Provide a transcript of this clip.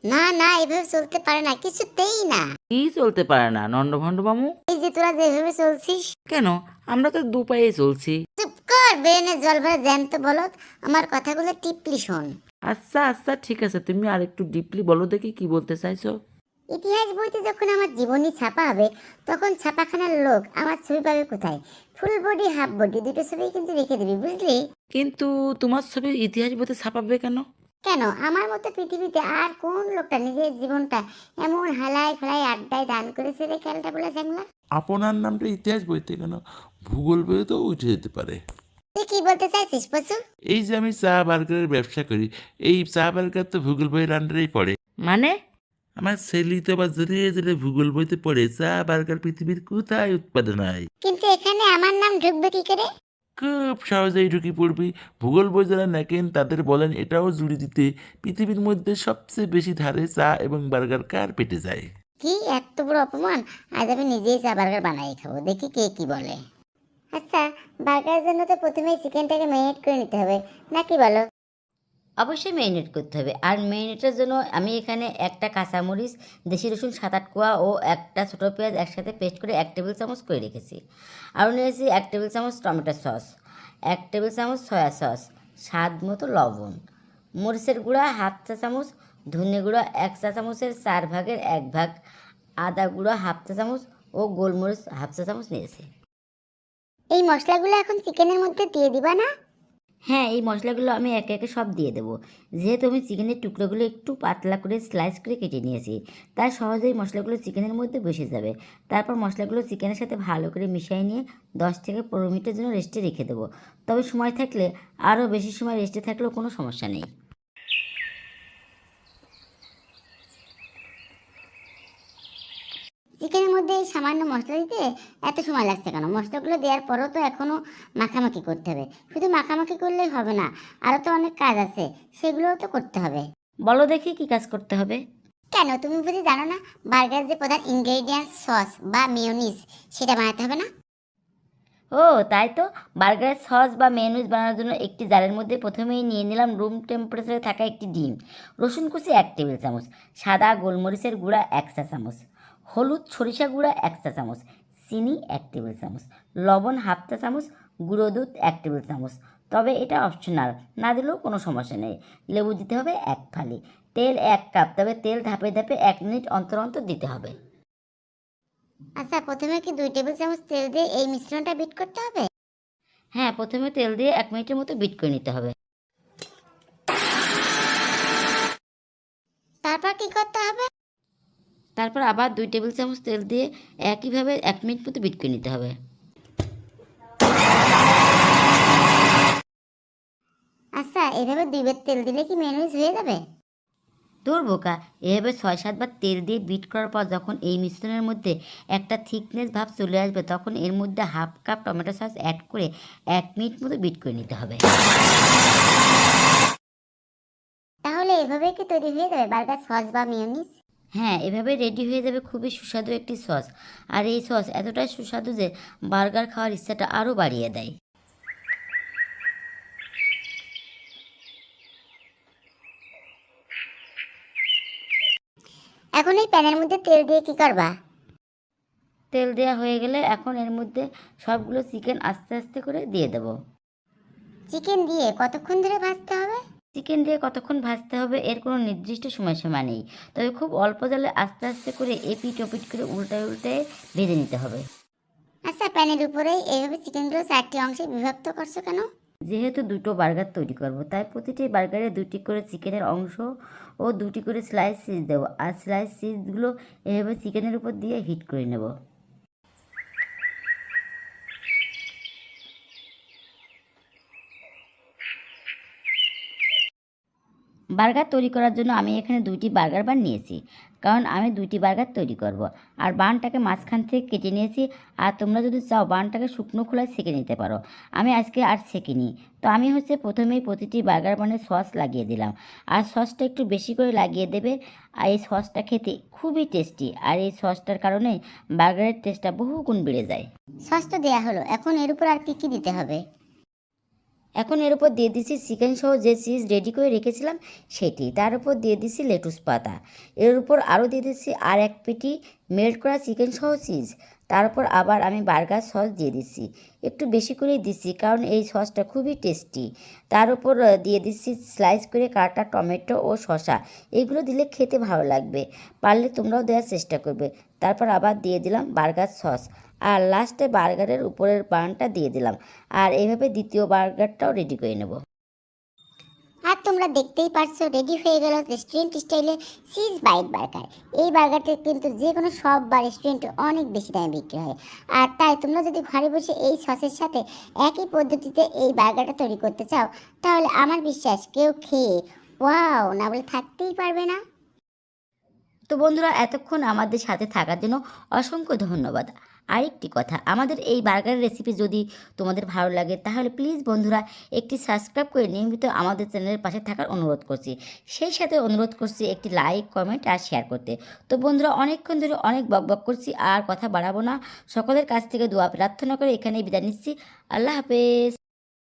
না না, এভাবে চলতে পারে না, কিছুতেই না। কি চলতে পারে না নন্ডভণ্ড মামু? এই যে তোরা যেভাবে চলছিস। কেন? আমরা তো দু পায়ে চলছি। চুপ কর, ব্রেনে জল ভরে জ্যান্ত বলদ। আমার কথাগুলো টিপলি শোন। আচ্ছা আচ্ছা, ঠিক আছে, তুমি আর একটু ডিপলি বলো দেখি কি বলতে চাইছো। ইতিহাস বইতে যখন আমার জীবনী ছাপা হবে, তখন ছাপাখানার লোক আমার ছবি পাবে কোথায়? ফুল বডি হাফ বডি দুটো ছবি কিন্তু রেখে দিবি, বুঝলি? কিন্তু তোমার ছবি ইতিহাস বইতে ছাপাবে কেন? কেন, আমার মতো পৃথিবীতে আর কোন লোকটা নিজের জীবনটা এমন হালাই ফালাই আড্ডায় দান করেছে রে খেলটা বলে জানলা? আপনার নামটা ইতিহাস বইতে কেন, ভূগোল বইতেও উঠে যেতে পারে। তুই কি বলতে চাইছিস পশু? এই যে আমি চা বার্গারের ব্যবসা করি, এই চা বার্গার তো ভূগোল বইয়ের আন্ডারেই পড়ে। মানে? আমার ছেলে তো আবার জেনে জেনে ভূগোল বইতে পড়ে চা বার্গার পৃথিবীর কোথায় উৎপাদন হয়। কিন্তু এখানে আমার নাম ঢুকবে কি করে? খুব সহজেই ঢুকে পড়বি। ভূগোল বই যারা নেকেন তাদের বলেন এটাও জুড়ে দিতে, পৃথিবীর মধ্যে সবচেয়ে বেশি ধারে চা এবং বার্গার কার পেটে যায়। কি এত বড় অপমান! আজ আমি নিজেই চা বার্গার বানাই খাবো, দেখি কে কি বলে। আচ্ছা, বার্গারের জন্য তো প্রথমেই চিকেনটাকে ম্যারিনেট করে নিতে হবে, নাকি বলো? অবশ্যই মেরিনেট করতে হবে। আর মেরিনেটের জন্য আমি এখানে একটা কাঁচামরিচ, দেশি রসুন 7-8 কোয়া ও একটা ছোটো পেঁয়াজ একসাথে পেস্ট করে 1 টেবিল চামচ করে রেখেছি। আরও নিয়েছি 1 টেবিল চামচ টমেটো সস, 1 টেবিল চামচ সয়া সস, স্বাদ মতো লবণ, মরিচের গুঁড়া 1/2 চা চামচ, ধনে গুঁড়া 1 চা চামচের 4/1 ভাগ, আদা গুঁড়া 1/2 চা চামচ ও গোলমরিচ 1/2 চা চামচ নিয়েছি। এই মশলাগুলো এখন চিকেনের মধ্যে দিয়ে দিবা না? হ্যাঁ, এই মশলাগুলো আমি একে একে সব দিয়ে দেবো। যেহেতু আমি চিকেনের টুকরোগুলো একটু পাতলা করে স্লাইস করে কেটে নিয়েছি, তাই সহজেই মশলাগুলো চিকেনের মধ্যে বসে যাবে। তারপর মশলাগুলো চিকেনের সাথে ভালো করে মিশিয়ে নিয়ে 10 থেকে 15 মিনিটের জন্য রেস্টে রেখে দেবো। তবে সময় থাকলে আরও বেশি সময় রেস্টে থাকলেও কোনো সমস্যা নেই। চিকেনের মধ্যে এই সামান্য মশলা দিতে এত সময় লাগছে কেন? মশলাগুলো দেওয়ার পরও তো এখনো মাখামাখি করতে হবে। শুধু মাখামাখি করলেই হবে না, আরও তো অনেক কাজ আছে, সেগুলোও তো করতে হবে। বলো দেখি কী কাজ করতে হবে। কেন, তুমি বুঝি জানো না বার্গার যে প্রধান ইনগ্রেডিয়েন্টস সস বা মেয়োনিজ, সেটা বানাতে হবে না? ও তাই তো। বার্গারের সস বা মেয়োনিজ বানানোর জন্য একটি জারের মধ্যে প্রথমেই নিয়ে নিলাম রুম টেম্পারেচারে থাকা একটি ডিম, রসুন কুচি 1 টেবিল চামচ, সাদা গোলমরিচের গুঁড়া 1 চা চামচ, হলুদ সরিষা গুঁড়া 1 চা চামচ, চিনি 1 টেবিল চামচ, লবণ 1/2 চা চামচ, গুঁড়ো দুধ 1 টেবিল চামচ। তবে এটা অপশনাল, না দিলেও কোনো সমস্যা নেই। লেবু দিতে হবে 1 ফালি, তেল 1 কাপ, তবে তেল ধাপে ধাপে 1 মিনিট অন্তর অন্তর দিতে হবে। আচ্ছা, প্রথমে কি 2 টেবিল চামচ তেল দিয়ে এই মিশ্রণটা বিট করতে হবে? হ্যাঁ, প্রথমে তেল দিয়ে 1 মিনিটের মতো বিট করে নিতে হবে। তারপর কি করতে হবে? তারপর আবার 2 টেবিল চামচ তেল দিয়ে একইভাবে 1 মিনিট মতো বিট করে নিতে হবে। আচ্ছা, এভাবে 2 বার তেল দিলে কি মেয়োনিজ হয়ে যাবে? দূর বোকা, এভাবে 6-7 বার তেল দিয়ে বিট করার পর যখন এই মিশ্রণের মধ্যে একটা থিকনেস ভাব চলে আসবে, তখন এর মধ্যে 1/2 কাপ টমেটো সস অ্যাড করে 1 মিনিট মতো বিট করে নিতে হবে। তাহলে এভাবেই কি তৈরি হয়ে যাবে বার্গার সস বা মেয়োনিজ? হ্যাঁ, এভাবে রেডি হয়ে যাবে খুবই সুস্বাদু একটি সস। আর এই সস এতটাই সুস্বাদু যে বার্গার খাওয়ার ইচ্ছাটা আরও বাড়িয়ে দেয়। এখন এই প্যানের মধ্যে তেল দিয়ে কি করবা? তেল দেওয়া হয়ে গেলে এখন এর মধ্যে সবগুলো চিকেন আস্তে আস্তে করে দিয়ে দেবো। চিকেন দিয়ে কতক্ষণ ধরে ভাজতে হবে? চিকেন দিয়ে কতক্ষণ ভাজতে হবে এর কোনো নির্দিষ্ট সময়সীমা নেই, তবে খুব অল্প জালে আস্তে আস্তে করে এপিট ওপিট করে উল্টায় উল্টায় ভেজে নিতে হবে। আচ্ছা, প্যানের উপরে এইভাবে চিকেনগুলো 4টি অংশে বিভক্ত করছো কেন? যেহেতু দুটো বার্গার তৈরি করব, তাই প্রতিটি বার্গারে 2টি করে চিকেনের অংশ ও 2টি করে স্লাইস চিজ দেবো। আর স্লাইস চিজগুলো এভাবে চিকেনের উপর দিয়ে হিট করে নেব। বার্গার তৈরি করার জন্য আমি এখানে 2টি বার্গার বান নিয়েছি, কারণ আমি 2টি বার্গার তৈরি করব। আর বানটাকে মাঝখান থেকে কেটে নিয়েছি। আর তোমরা যদি চাও বানটাকে শুকনো খোলায় সেঁকে নিতে পারো। আমি আজকে আর সেঁকিনি। তো আমি প্রথমেই প্রতিটি বার্গার বানে সস লাগিয়ে দিলাম। আর সসটা একটু বেশি করে লাগিয়ে দেবে। আর এই সসটা খেতে খুবই টেস্টি, আর এই সসটার কারণে বার্গারের টেস্টটা বহু গুণ বেড়ে যায়। সস তো দেয়া হলো, এখন এর উপর আর কি কি দিতে হবে? এখন এর উপর দিয়ে দিচ্ছি চিকেন সহ যে চিজ রেডি করে রেখেছিলাম সেটি, তার উপর দিয়ে দিচ্ছি লেটুস পাতা, এর উপর আরও দিয়ে দিচ্ছি আর এক পেটি মেল্ট করা চিকেন সহ চিজ, তার উপর আবার আমি বার্গার সস দিয়ে দিচ্ছি, একটু বেশি করেই দিচ্ছি কারণ এই সসটা খুবই টেস্টি। তার উপর দিয়ে দিচ্ছি স্লাইস করে কাটা টমেটো ও শসা, এগুলো দিলে খেতে ভালো লাগবে, পারলে তোমরাও দেওয়ার চেষ্টা করবে। তারপর আবার দিয়ে দিলাম বার্গার সস, আর লাস্টে বার্গারের উপরের বানটা দিয়ে দিলাম, আর এইভাবে দ্বিতীয় বার্গারটাও রেডি করে নেব। আর তোমরা দেখতেই পারছো রেডি হয়ে গেল রেস্টুরেন্ট স্টাইলে চিজ বাইট বার্গার। এই বার্গারটা কিন্তু যে কোনো সব বা রেস্টুরেন্টে অনেক বেশি দামে বিক্রি হয়। আর তাই তোমরা যদি ঘরে বসে এই সসের সাথে একই পদ্ধতিতে এই বার্গারটা তৈরি করতে চাও, তাহলে আমার বিশ্বাস কেউ খেয়ে ওয়াও না বলে থাকতেই পারবে না। তো বন্ধুরা, এতক্ষণ আমাদের সাথে থাকার জন্য অসংখ্য ধন্যবাদ। আরেকটি কথা, আমাদের এই বার্গারের রেসিপি যদি তোমাদের ভালো লাগে তাহলে প্লিজ বন্ধুরা একটি সাবস্ক্রাইব করে নিয়মিত আমাদের চ্যানেলের পাশে থাকার অনুরোধ করছি, সেই সাথে অনুরোধ করছি একটি লাইক, কমেন্ট আর শেয়ার করতে। তো বন্ধুরা, অনেকক্ষণ ধরে অনেক বকবক করছি, আর কথা বাড়াবো না। সকলের কাছ থেকে দোয়া প্রার্থনা করে এখানেই বিদায় নিচ্ছি। আল্লাহ হাফেজ।